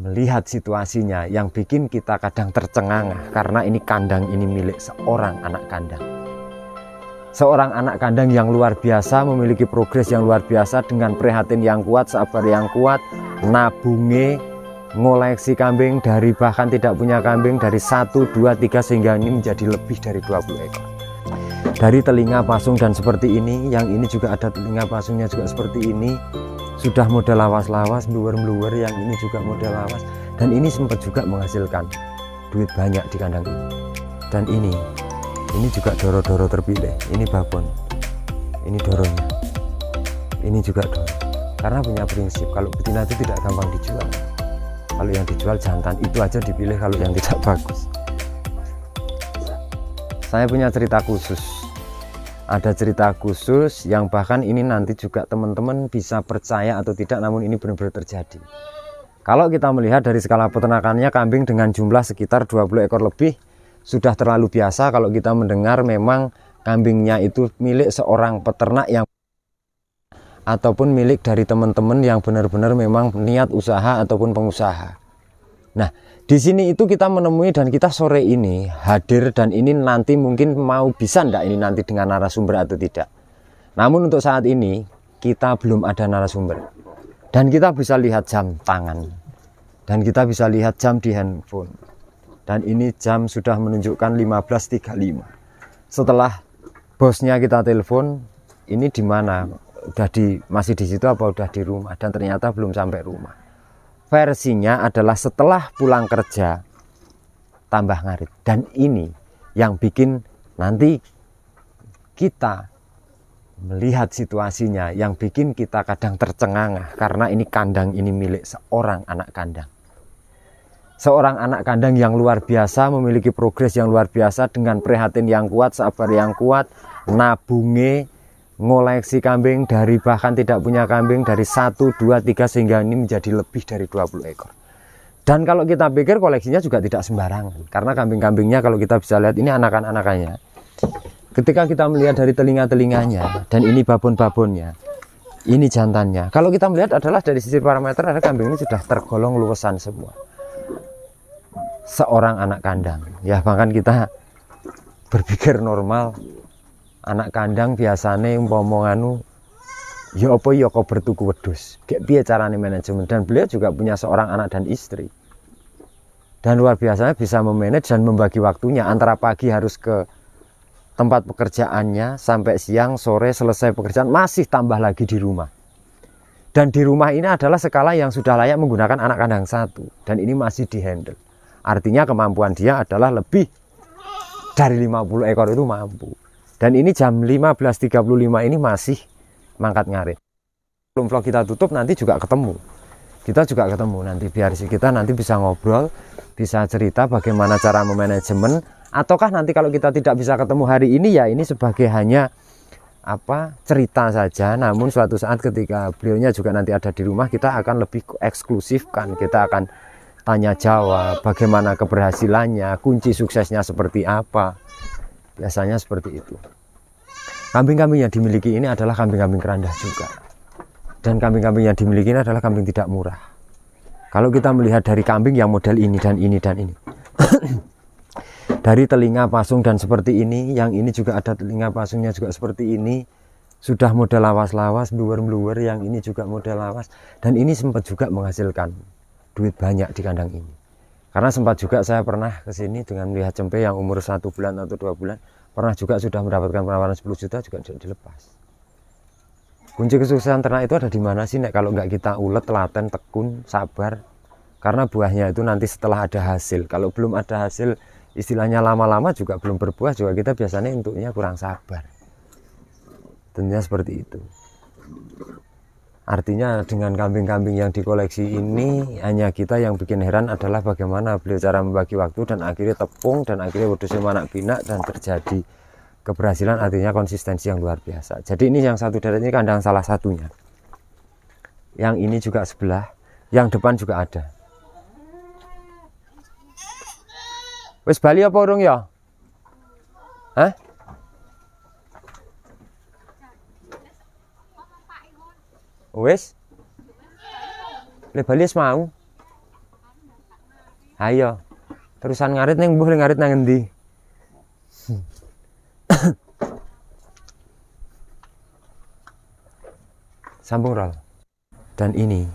melihat situasinya yang bikin kita kadang tercengangah, karena ini kandang ini milik seorang anak kandang. Seorang anak kandang yang luar biasa, memiliki progres yang luar biasa, dengan prihatin yang kuat, sabar yang kuat, nabunge, ngoleksi kambing dari bahkan tidak punya kambing dari 1, 2, 3 sehingga ini menjadi lebih dari 20 ekor. Dari telinga pasung dan seperti ini, yang ini juga ada telinga pasungnya juga seperti ini. Sudah model lawas-lawas, bluwer-bluwer, yang ini juga model lawas, dan ini sempat juga menghasilkan duit banyak di kandang ini. Dan ini juga doro-doro terpilih, ini babon, ini doronya, ini juga doro. Karena punya prinsip, kalau betina itu tidak gampang dijual. Kalau yang dijual jantan, itu aja dipilih kalau yang tidak bagus. Saya punya cerita khusus. Ada cerita khusus yang bahkan ini nanti juga teman-teman bisa percaya atau tidak, namun ini benar-benar terjadi. Kalau kita melihat dari skala peternakannya, kambing dengan jumlah sekitar 20 ekor lebih sudah terlalu biasa kalau kita mendengar memang kambingnya itu milik seorang peternak yang ataupun milik dari teman-teman yang benar-benar memang niat usaha ataupun pengusaha. Nah, di sini itu kita menemui, dan kita sore ini hadir, dan ini nanti mungkin mau bisa ndak ini nanti dengan narasumber atau tidak. Namun untuk saat ini kita belum ada narasumber, dan kita bisa lihat jam tangan, dan kita bisa lihat jam di handphone, dan ini jam sudah menunjukkan 15.35. Setelah bosnya kita telepon, ini di mana, masih di situ apa udah di rumah, dan ternyata belum sampai rumah. Versinya adalah setelah pulang kerja tambah ngarit, dan ini yang bikin nanti kita melihat situasinya yang bikin kita kadang tercengangah, karena ini kandang ini milik seorang anak kandang. Seorang anak kandang yang luar biasa, memiliki progres yang luar biasa, dengan prihatin yang kuat, sabar yang kuat, nabunge, ngoleksi kambing dari bahkan tidak punya kambing dari 1, 2, 3 sehingga ini menjadi lebih dari 20 ekor. Dan kalau kita pikir koleksinya juga tidak sembarangan, karena kambing-kambingnya kalau kita bisa lihat ini anakan-anakannya. Ketika kita melihat dari telinga-telinganya, dan ini babon-babonnya, ini jantannya. Kalau kita melihat adalah dari sisi parameter, ada kambing ini sudah tergolong luasan semua. Seorang anak kandang, ya bahkan kita berpikir normal. Anak kandang biasanya umpama ya apa ya kok bertuku wedhus. Kayak piye carane manajemen, dan beliau juga punya seorang anak dan istri. Dan luar biasanya bisa memanage dan membagi waktunya, antara pagi harus ke tempat pekerjaannya sampai siang, sore selesai pekerjaan masih tambah lagi di rumah. Dan di rumah ini adalah skala yang sudah layak menggunakan anak kandang satu, dan ini masih dihandle. Artinya kemampuan dia adalah lebih dari 50 ekor itu mampu. Dan ini jam 15.35 ini masih mangkat ngarit. Belum vlog kita tutup, nanti juga ketemu. Kita juga ketemu nanti, biar kita nanti bisa ngobrol, bisa cerita bagaimana cara memanajemen, ataukah nanti kalau kita tidak bisa ketemu hari ini, ya ini sebagai hanya cerita saja. Namun suatu saat ketika beliaunya juga nanti ada di rumah, kita akan lebih eksklusifkan. Kita akan tanya jawab, bagaimana keberhasilannya, kunci suksesnya seperti apa. Biasanya seperti itu. Kambing-kambing yang dimiliki ini adalah kambing-kambing kerandah juga. Dan kambing-kambing yang dimiliki ini adalah kambing tidak murah. Kalau kita melihat dari kambing yang model ini dan ini dan ini. Dari telinga pasung dan seperti ini, yang ini juga ada telinga pasungnya juga seperti ini. Sudah model lawas-lawas, bluwer-bluwer, yang ini juga model lawas. Dan ini sempat juga menghasilkan duit banyak di kandang ini. Karena sempat juga saya pernah ke sini dengan melihat cempe yang umur 1 bulan atau 2 bulan. Pernah juga sudah mendapatkan penawaran 10 juta juga dilepas. Kunci kesuksesan ternak itu ada di mana sih, Nek? Kalau nggak kita ulet, telaten, tekun, sabar. Karena buahnya itu nanti setelah ada hasil. Kalau belum ada hasil, istilahnya lama-lama juga belum berbuah, juga kita biasanya untuknya kurang sabar. Tentunya seperti itu. Artinya dengan kambing-kambing yang dikoleksi ini, hanya kita yang bikin heran adalah bagaimana beliau cara membagi waktu, dan akhirnya tepung, dan akhirnya wedhusnya manak pinak, dan terjadi keberhasilan, artinya konsistensi yang luar biasa. Jadi ini yang satu deret ini kandang salah satunya. Yang ini juga sebelah, yang depan juga ada. Wis bali apa urung ya? Hah? Wis? Le bali wis mau. Ayo. Terusan ngarit ning mbuh ngarit nang endi? Sambung Ral. Dan ini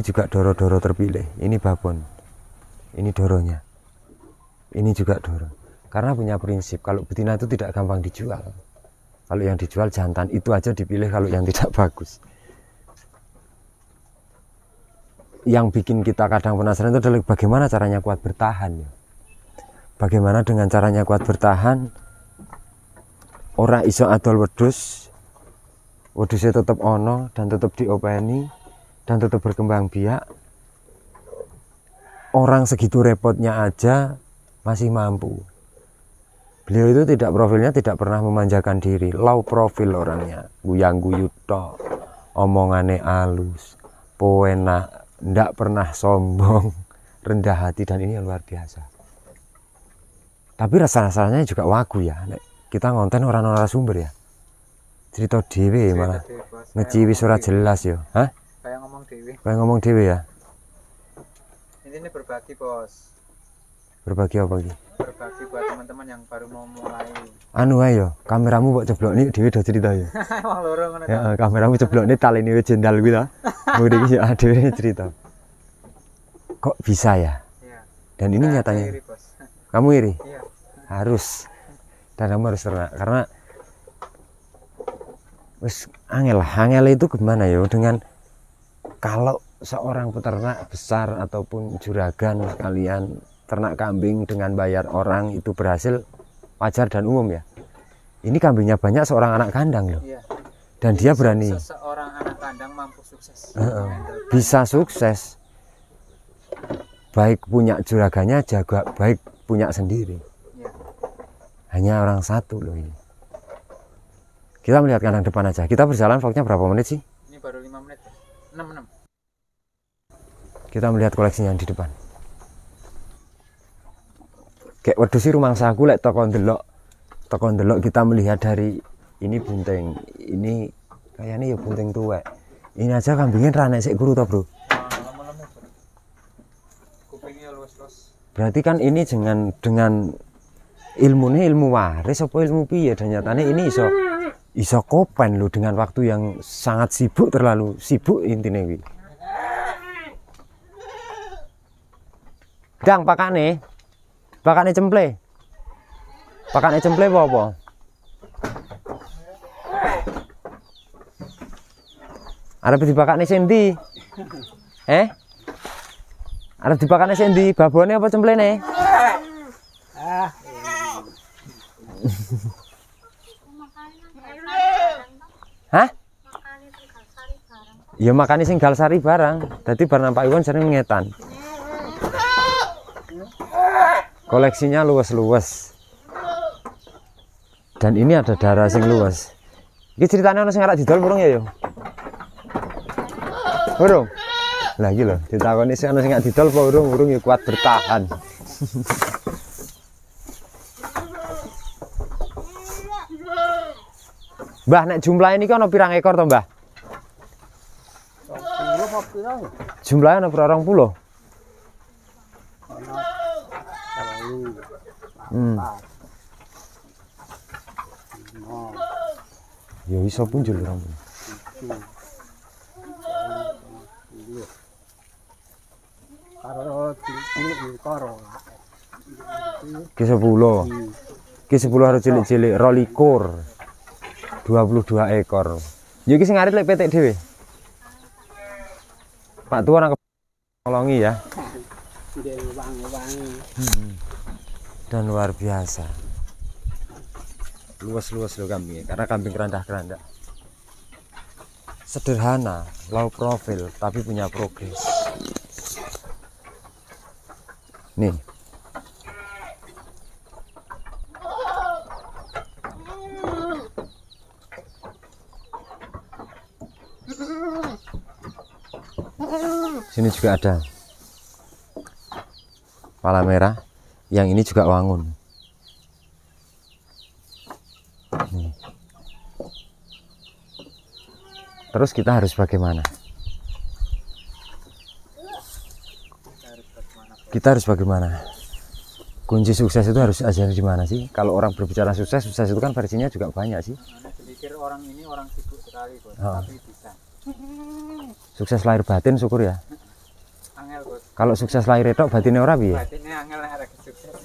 juga doro-doro terpilih. Ini babon. Ini doronya. Ini juga doro. Karena punya prinsip kalau betina itu tidak gampang dijual. Kalau yang dijual jantan itu aja dipilih kalau yang tidak bagus. Yang bikin kita kadang penasaran itu adalah bagaimana caranya kuat bertahan. Bagaimana dengan caranya kuat bertahan? Ora iso adol wedhus, wedhusnya tetap ono dan tetap diopeni dan tetap berkembang biak. Orang segitu repotnya aja masih mampu. Beliau itu tidak, profilnya tidak pernah memanjakan diri, low profil orangnya, guyang guyut tok, omongane alus, poenak, ndak pernah sombong, rendah hati, dan ini luar biasa. Tapi rasa-rasanya juga wagu ya. Kita ngonten orang narasumber ya. Cerita dhewe malah ngeciwi surat jelas yo. Hah? Kayak ngomong dhewe. Kayak ngomong dhewe ya. Ini berbagi, Bos. Berbagi apa iki? Berbagi buat teman-teman yang baru mau mulai. Anu ayo, kameramu mbok ceblokne dhewe do cerita ya. Wong loro ngono ta. Ya, kameramu ceblokne taline wis jendal kuwi ta. Mudi iki ya dhewe cerita. Kok bisa ya? Iya. Dan ini nyatanya. Iri, Bos. Kamu iri? Iya. Harus. Dan kamu harus ternak karena wis angel itu gimana ya dengan kalau seorang peternak besar ataupun juragan kalian ternak kambing dengan bayar orang itu berhasil, wajar dan umum ya. Ini kambingnya banyak, seorang anak kandang loh. Iya. Dan dia berani. Seorang anak kandang mampu sukses. Bisa sukses. Baik punya juragannya, jaga baik punya sendiri. Iya. Hanya orang satu loh ini. Kita melihat kandang depan aja. Kita berjalan vlognya berapa menit sih? Ini baru 5 menit. 6. Kita melihat koleksinya di depan. Kayak wedhus sih rumangsa aku lek toko ndelok kita melihat dari ini bunting. Ini kayaknya ya bunting tuwek. Ini aja kambingnya ra nek sik guru to, Bro. Kupingnya luas-luas. Berarti kan ini dengan ilmu waris apa ilmu piye, dan nyatane ini iso kopen lho dengan waktu yang sangat sibuk, terlalu sibuk intine kuwi. Dang pakane cemple. Pakane cemple apa? Arep dipakane sing ndi? Arep dipakane sing ndi? Babone apa cemplene? Hah? Ya makane sing Galsari barang. Dadi bar nampak iwon sering ngetan. Koleksinya luas-luas. Dan ini ada darah sing luas. Iki ceritanya ono sing arek didol burung ya yo. Burung. Lah iki lho, ditakoni sing ono sing arek didol apa burung ya kuat bertahan. Mbah, nek jumlah ini kan ono pirang ekor to, Mbah? Jumlahnya ono berapa 20? Ya iso punjul orang. Ki 10. Ki 10 harus cilik-cilik 22. 22 ekor. Ya iki sing ngarit lek petik dhewe. Pak Tua nang nolongi ya. Dan luar biasa. Luas-luas loh kambingnya, karena kambing kerandah-kerandah. Sederhana, low profile, tapi punya progres. Nih. Sini juga ada pala merah, yang ini juga wangun. Nih. Terus kita harus bagaimana? Kita harus bagaimana? Kunci sukses itu harus aja di mana sih? Kalau orang berbicara sukses, sukses itu kan versinya juga banyak sih. Anda pikir orang ini orang sibuk sekali, Bos, Oh. tapi bisa. Sukses lahir batin syukur ya. Angel, Bos. Kalau sukses lahir itu batinnya ora piye? Batinnya angel yang ada sukses.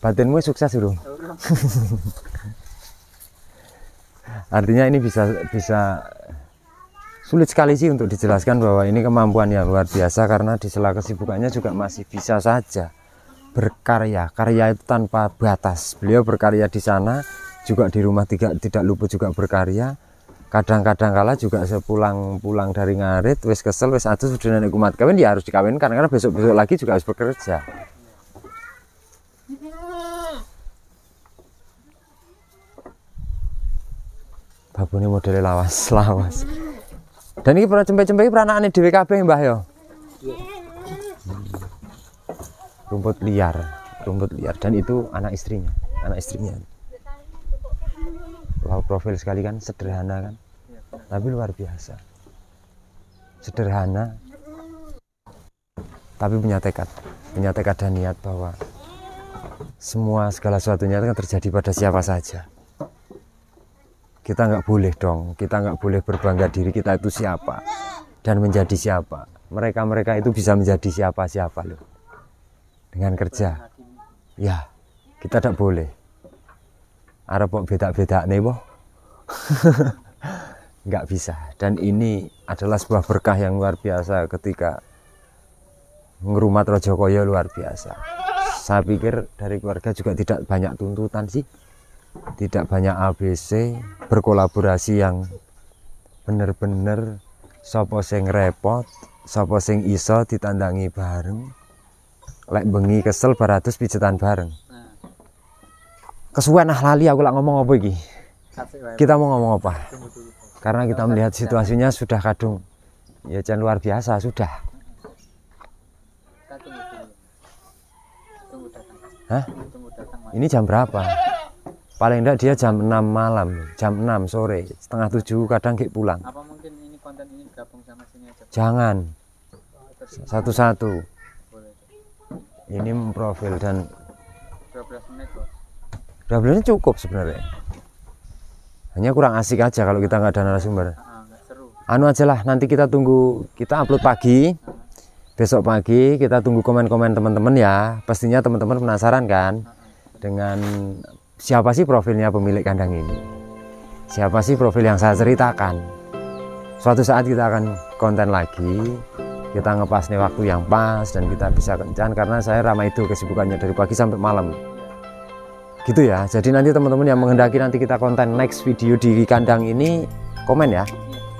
Batinmu sukses dulu. Urung. Artinya ini bisa sulit sekali sih untuk dijelaskan bahwa ini kemampuan yang luar biasa, karena di sela kesibukannya juga masih bisa saja berkarya. Karya itu tanpa batas. Beliau berkarya di sana, juga di rumah tidak luput juga berkarya. Kadang-kadang kala juga sepulang dari ngarit, wis kesel, wis atus sudah nenek kumat kawin, dia harus dikawinkan karena besok-besok lagi juga harus bekerja. Babone modele lawas. Dan ini pernah cempe-cempe peranakane dhewe kabeh Mbah ya. Rumput liar dan itu anak istrinya. Wow, profil sekali kan, sederhana kan. Tapi luar biasa. Sederhana tapi punya tekad dan niat bahwa segala sesuatunya itu kan terjadi pada siapa saja. Kita nggak boleh berbangga diri kita itu siapa dan menjadi siapa. Mereka itu bisa menjadi siapa loh dengan kerja. Ya, kita tidak boleh. Arep kok beda-beda nih boh. Nggak bisa. Dan ini adalah sebuah berkah yang luar biasa ketika ngerumat Rajakaya, luar biasa. Saya pikir dari keluarga juga tidak banyak tuntutan sih. Tidak banyak ABC, berkolaborasi yang bener-bener sapa sing repot, sapa sing iso ditandangi bareng. Lek bengi kesel baratus pijetan bareng. Kesuwen lali aku lak ngomong apa iki. Kita mau ngomong apa? Karena kita melihat situasinya sudah kadung ya jan luar biasa sudah. Hah? Ini jam berapa? Paling enggak dia jam 6 malam, jam 6 sore, setengah 7 kadang kayak pulang. Apa mungkin ini konten ini gabung sama sini aja? Jangan. Satu-satu. Boleh. Ini memprofil dan 12 menit, Bos. 12 menit cukup sebenarnya. Hanya kurang asik aja kalau kita nggak ada narasumber. Nggak seru. Anu aja lah, nanti kita tunggu, kita upload pagi. Besok pagi kita tunggu komen-komen teman-teman ya. Pastinya teman-teman penasaran kan dengan siapa sih profilnya pemilik kandang ini? Siapa sih profil yang saya ceritakan? Suatu saat kita akan konten lagi, kita ngepas nih waktu yang pas dan kita bisa kencan karena saya ramai itu kesibukannya dari pagi sampai malam. Gitu ya. Jadi nanti teman-teman yang menghendaki nanti kita konten next video di kandang ini, komen ya.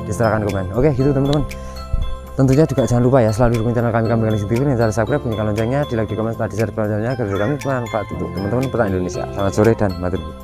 Diserahkan komen. Oke, gitu teman-teman. Tentunya juga jangan lupa ya selalu dukung channel kami Galisik TV dengan cara subscribe, bunyikan loncengnya, di like, di komen, setelah di share videonya agar video kami bermanfaat untuk teman-teman petani Indonesia. Selamat sore dan matur nuwun.